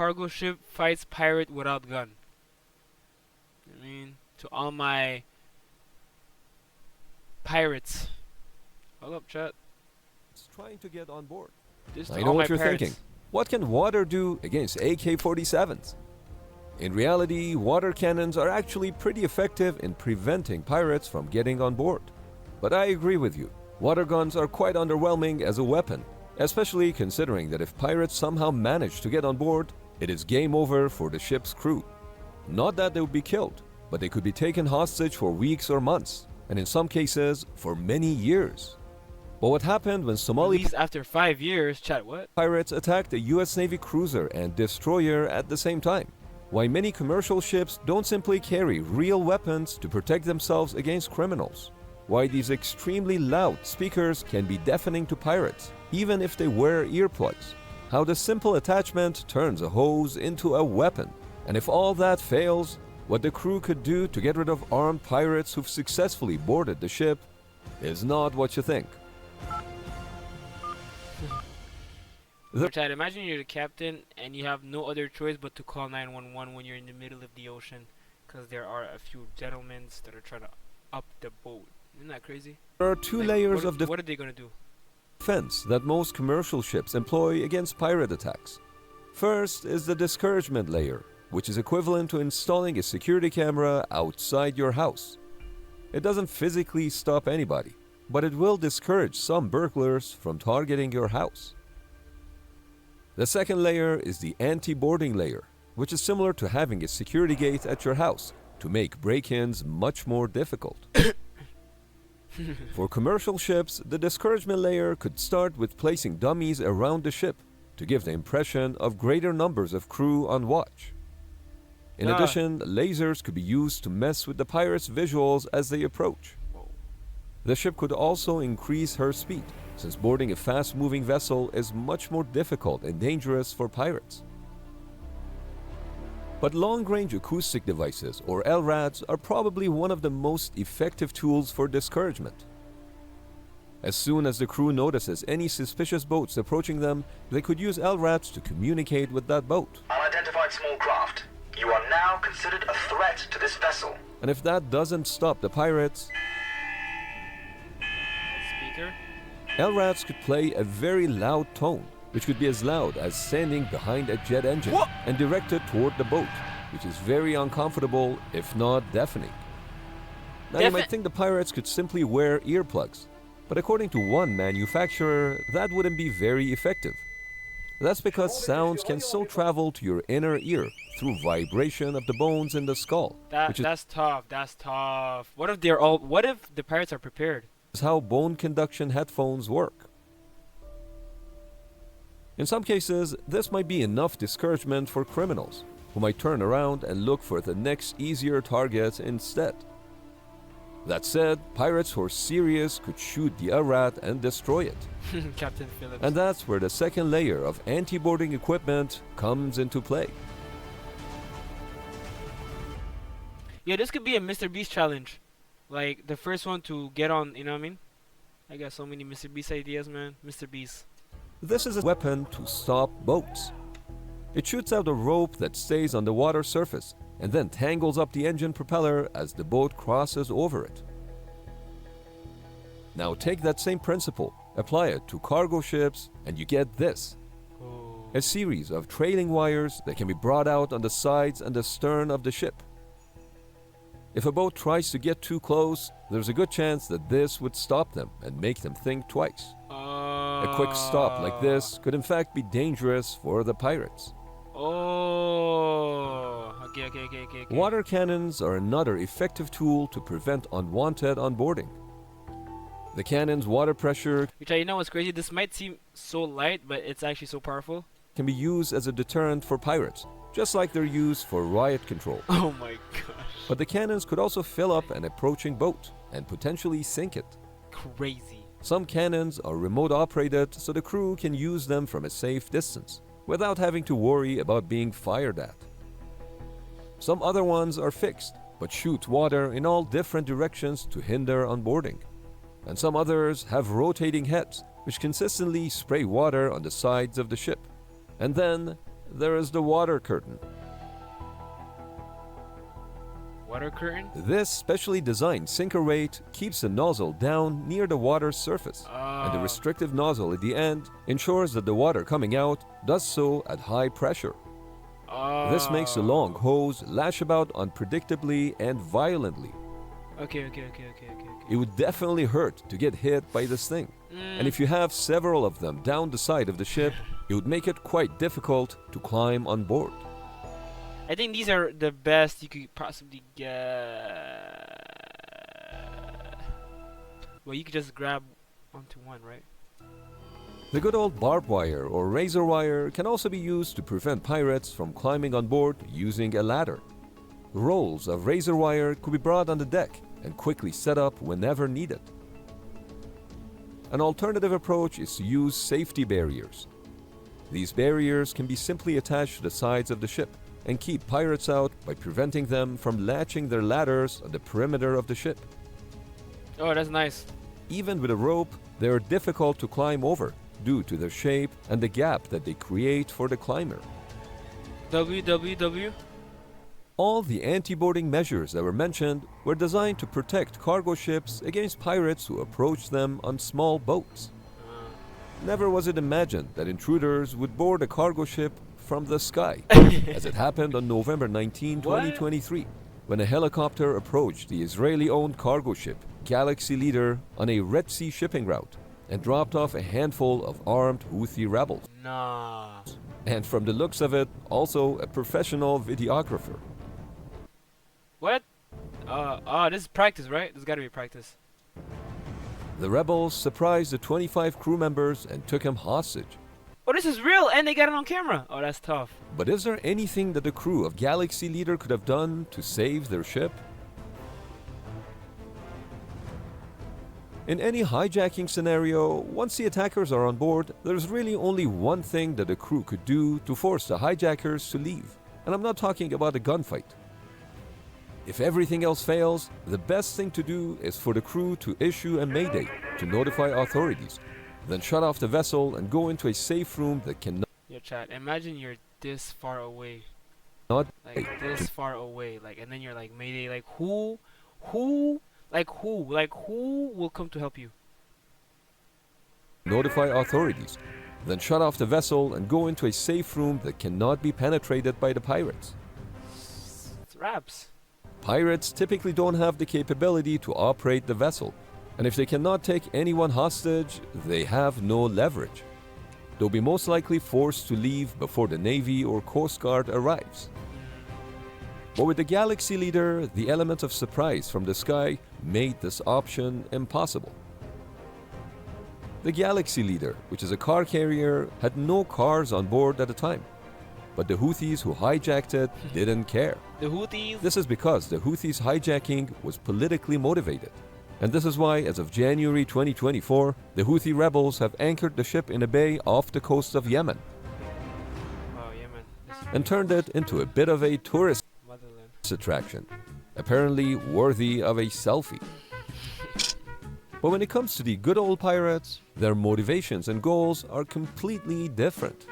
Cargo ship fights pirate without gun. I mean, to all my pirates. Hold up, chat. It's trying to get on board. This to I all know my what you're pirates. thinking. What can water do against AK-47s? In reality, water cannons are actually pretty effective in preventing pirates from getting on board. But I agree with you. Water guns are quite underwhelming as a weapon, especially considering that if pirates somehow manage to get on board, it is game over for the ship's crew. Not that they would be killed, but they could be taken hostage for weeks or months, and in some cases, for many years. But what happened when Somali Released after 5 years. Chat, what? pirates attacked a US Navy cruiser and destroyer at the same time? Why many commercial ships don't simply carry real weapons to protect themselves against criminals? Why these extremely loud speakers can be deafening to pirates, even if they wear earplugs? How the simple attachment turns a hose into a weapon? And if all that fails, what the crew could do to get rid of armed pirates who've successfully boarded the ship is not what you think. Chat, imagine you're the captain and you have no other choice but to call 911 when you're in the middle of the ocean, because there are a few gentlemen that are trying to up the boat. Isn't that crazy? There are two layers of what are they gonna do? defense that most commercial ships employ against pirate attacks. First is the discouragement layer, which is equivalent to installing a security camera outside your house. It doesn't physically stop anybody, but it will discourage some burglars from targeting your house. The second layer is the anti-boarding layer, which is similar to having a security gate at your house to make break-ins much more difficult. For commercial ships, the discouragement layer could start with placing dummies around the ship to give the impression of greater numbers of crew on watch. In addition, lasers could be used to mess with the pirates' visuals as they approach. The ship could also increase her speed, since boarding a fast-moving vessel is much more difficult and dangerous for pirates. But long-range acoustic devices, or LRADs, are probably one of the most effective tools for discouragement. As soon as the crew notices any suspicious boats approaching them, they could use LRADs to communicate with that boat. Unidentified small craft. You are now considered a threat to this vessel. And if that doesn't stop the pirates, Speaker? LRADs could play a very loud tone, which could be as loud as standing behind a jet engine and directed toward the boat, which is very uncomfortable, if not deafening. Now you might think the pirates could simply wear earplugs, but according to one manufacturer, that wouldn't be very effective. That's because sounds can still travel to your inner ear through vibration of the bones in the skull. That's tough. That's tough. What if the pirates are prepared? Is how bone conduction headphones work. In some cases, this might be enough discouragement for criminals, who might turn around and look for the next easier target instead. That said, pirates who are serious could shoot the LRAD and destroy it. Captain Phillips. And that's where the second layer of anti-boarding equipment comes into play. Yeah, this could be a Mr. Beast challenge. Like, the first one to get on, you know what I mean? I got so many Mr. Beast ideas, man. Mr. Beast. This is a weapon to stop boats. It shoots out a rope that stays on the water surface and then tangles up the engine propeller as the boat crosses over it. Now take that same principle, apply it to cargo ships, and you get this. A series of trailing wires that can be brought out on the sides and the stern of the ship. If a boat tries to get too close, there's a good chance that this would stop them and make them think twice. A quick stop like this could in fact be dangerous for the pirates. Okay. Water cannons are another effective tool to prevent unwanted onboarding. The cannon's water pressure You know what's crazy? This might seem so light, but it's actually so powerful. can be used as a deterrent for pirates, just like they're used for riot control. Oh my gosh. But the cannons could also fill up an approaching boat and potentially sink it. Crazy. Some cannons are remote operated so the crew can use them from a safe distance, without having to worry about being fired at. Some other ones are fixed, but shoot water in all different directions to hinder onboarding. And some others have rotating heads, which consistently spray water on the sides of the ship. And then, there is the water curtain. Water curtain? This specially designed sinker weight keeps the nozzle down near the water's surface, and the restrictive nozzle at the end ensures that the water coming out does so at high pressure. This makes the long hose lash about unpredictably and violently. Okay. It would definitely hurt to get hit by this thing. And if you have several of them down the side of the ship, it would make it quite difficult to climb on board. I think these are the best you could possibly get. Well, you could just grab onto one, right? The good old barbed wire or razor wire can also be used to prevent pirates from climbing on board using a ladder. Rolls of razor wire could be brought on the deck and quickly set up whenever needed. An alternative approach is to use safety barriers. These barriers can be simply attached to the sides of the ship and keep pirates out by preventing them from latching their ladders on the perimeter of the ship. Oh, that's nice. Even with a rope, they are difficult to climb over due to their shape and the gap that they create for the climber. www. All the anti-boarding measures that were mentioned were designed to protect cargo ships against pirates who approached them on small boats. Never was it imagined that intruders would board a cargo ship from the sky, as it happened on November 19, 2023, when a helicopter approached the Israeli-owned cargo ship Galaxy Leader on a Red Sea shipping route and dropped off a handful of armed Houthi rebels. Nah. And from the looks of it, also a professional videographer. What? This is practice, right? This gotta be practice. The rebels surprised the 25 crew members and took him hostage. Oh, this is real, and they got it on camera. Oh, that's tough. But is there anything that the crew of Galaxy Leader could have done to save their ship? In any hijacking scenario, once the attackers are on board, there's really only one thing that the crew could do to force the hijackers to leave. And I'm not talking about a gunfight. If everything else fails, the best thing to do is for the crew to issue a mayday to notify authorities, then shut off the vessel and go into a safe room that cannot Yo, chat, imagine you're this far away. Not Like, this far away. Like, and then you're like, Mayday, like, who will come to help you? notify authorities, then shut off the vessel and go into a safe room that cannot be penetrated by the pirates. It's raps. Pirates typically don't have the capability to operate the vessel, and if they cannot take anyone hostage, they have no leverage. They'll be most likely forced to leave before the Navy or Coast Guard arrives. But with the Galaxy Leader, the element of surprise from the sky made this option impossible. The Galaxy Leader, which is a car carrier, had no cars on board at the time. But the Houthis who hijacked it didn't care. The Houthis? This is because the Houthis' hijacking was politically motivated. And this is why, as of January 2024, the Houthi rebels have anchored the ship in a bay off the coast of Yemen Oh, Yemen. and turned it into a bit of a tourist Motherland. attraction, apparently worthy of a selfie. But when it comes to the good old pirates, their motivations and goals are completely different.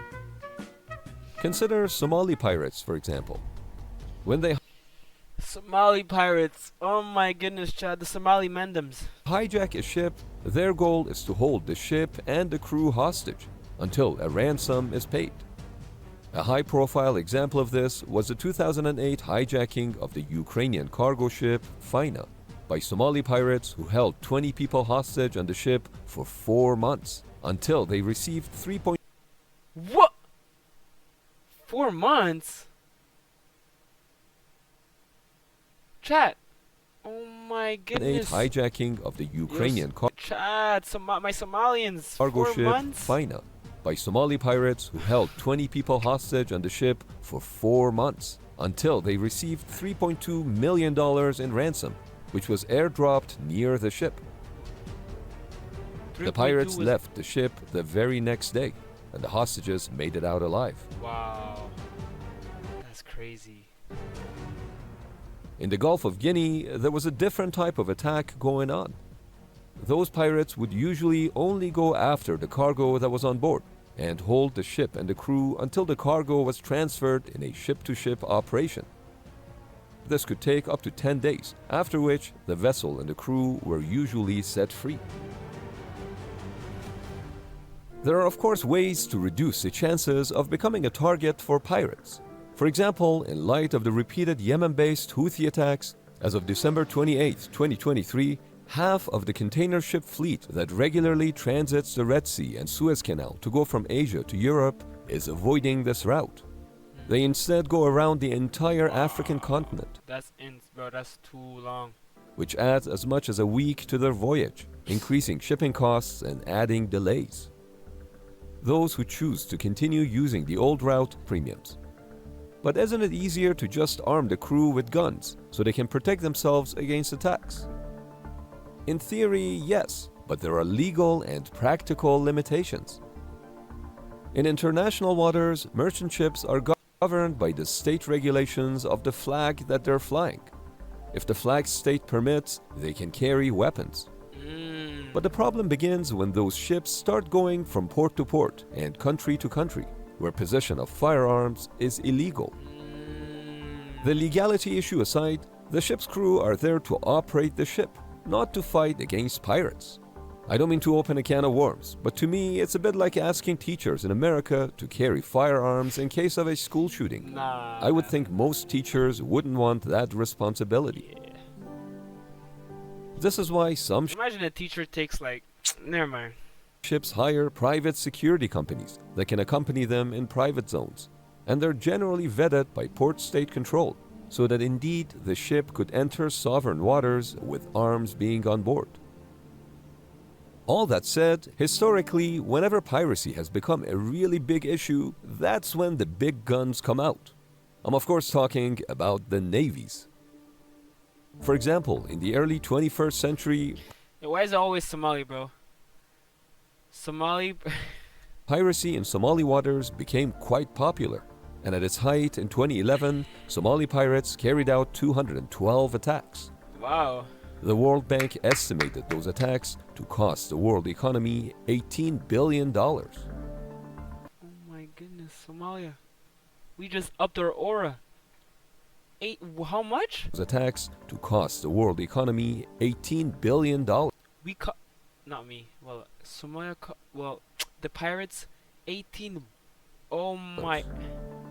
Consider Somali pirates, for example. When they Somali pirates. Oh my goodness, Chad. The Somali Mandams. hijack a ship, their goal is to hold the ship and the crew hostage until a ransom is paid. A high-profile example of this was the 2008 hijacking of the Ukrainian cargo ship Faina by Somali pirates who held 20 people hostage on the ship for 4 months until they received 3. What? 4 months? Chat. Oh my goodness. hijacking of the Ukrainian Chat. My Somalians. cargo 4 ship months? Faina by Somali pirates who held 20 people hostage on the ship for 4 months until they received $3.2 million in ransom, which was airdropped near the ship. The 3.2 pirates was- left the ship the very next day, and the hostages made it out alive. Wow. That's crazy. In the Gulf of Guinea, there was a different type of attack going on. Those pirates would usually only go after the cargo that was on board, and hold the ship and the crew until the cargo was transferred in a ship-to-ship operation. This could take up to 10 days, after which the vessel and the crew were usually set free. There are of course ways to reduce the chances of becoming a target for pirates. For example, in light of the repeated Yemen-based Houthi attacks, as of December 28, 2023, half of the container ship fleet that regularly transits the Red Sea and Suez Canal to go from Asia to Europe is avoiding this route. They instead go around the entire African continent, Bro, that's too long. which adds as much as a week to their voyage, increasing shipping costs and adding delays. Those who choose to continue using the old route premiums. But isn't it easier to just arm the crew with guns so they can protect themselves against attacks? In theory, yes, but there are legal and practical limitations. In international waters, merchant ships are governed by the state regulations of the flag that they're flying. If the flag state permits, they can carry weapons. But the problem begins when those ships start going from port to port and country to country, where possession of firearms is illegal. The legality issue aside, the ship's crew are there to operate the ship, not to fight against pirates. I don't mean to open a can of worms, but to me it's a bit like asking teachers in America to carry firearms in case of a school shooting. Nah. I would think most teachers wouldn't want that responsibility. Yeah. This is why some Imagine a teacher takes never mind. ships hire private security companies that can accompany them in private zones, and they're generally vetted by port state control, so that indeed the ship could enter sovereign waters with arms being on board. All that said, historically, whenever piracy has become a really big issue, that's when the big guns come out. I'm of course talking about the navies. For example, in the early 21st century, Why is it always Somali, bro? Somali. piracy in Somali waters became quite popular, and at its height in 2011, Somali pirates carried out 212 attacks. Wow. The World Bank estimated those attacks to cost the world economy $18 billion. Oh my goodness, Somalia. We just upped our aura. How much? Those attacks to cost the world economy $18 billion. We cut. Not me. Well, Somalia. Well, the pirates. 18. Oh my.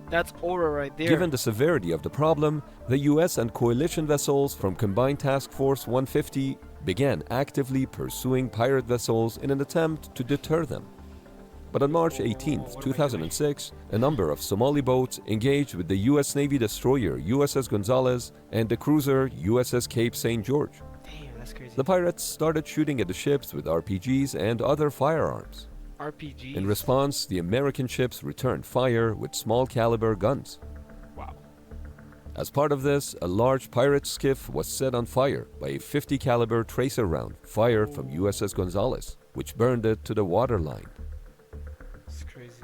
That's aura right there. Given the severity of the problem, the US and coalition vessels from Combined Task Force 150 began actively pursuing pirate vessels in an attempt to deter them. But on March 18, 2006, a number of Somali boats engaged with the US Navy destroyer USS Gonzalez and the cruiser USS Cape St. George. Damn, that's crazy. The pirates started shooting at the ships with RPGs and other firearms. RPG. In response, the American ships returned fire with small caliber guns. Wow. As part of this, a large pirate skiff was set on fire by a 50 caliber tracer round fired from USS Gonzalez, which burned it to the waterline. It's crazy.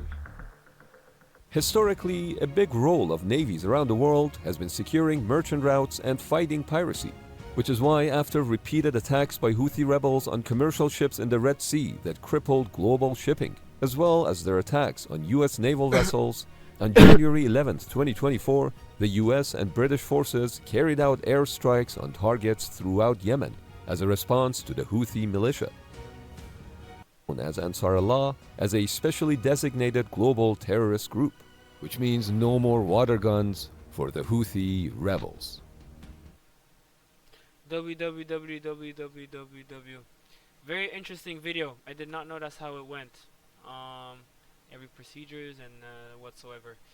Historically, a big role of navies around the world has been securing merchant routes and fighting piracy, which is why after repeated attacks by Houthi rebels on commercial ships in the Red Sea that crippled global shipping, as well as their attacks on US naval vessels, on January 11, 2024, the US and British forces carried out airstrikes on targets throughout Yemen as a response to the Houthi militia, known as Ansar Allah, as a specially designated global terrorist group, which means no more water guns for the Houthi rebels. www. Very interesting video. I did not know that's how it went. Every procedures and whatsoever.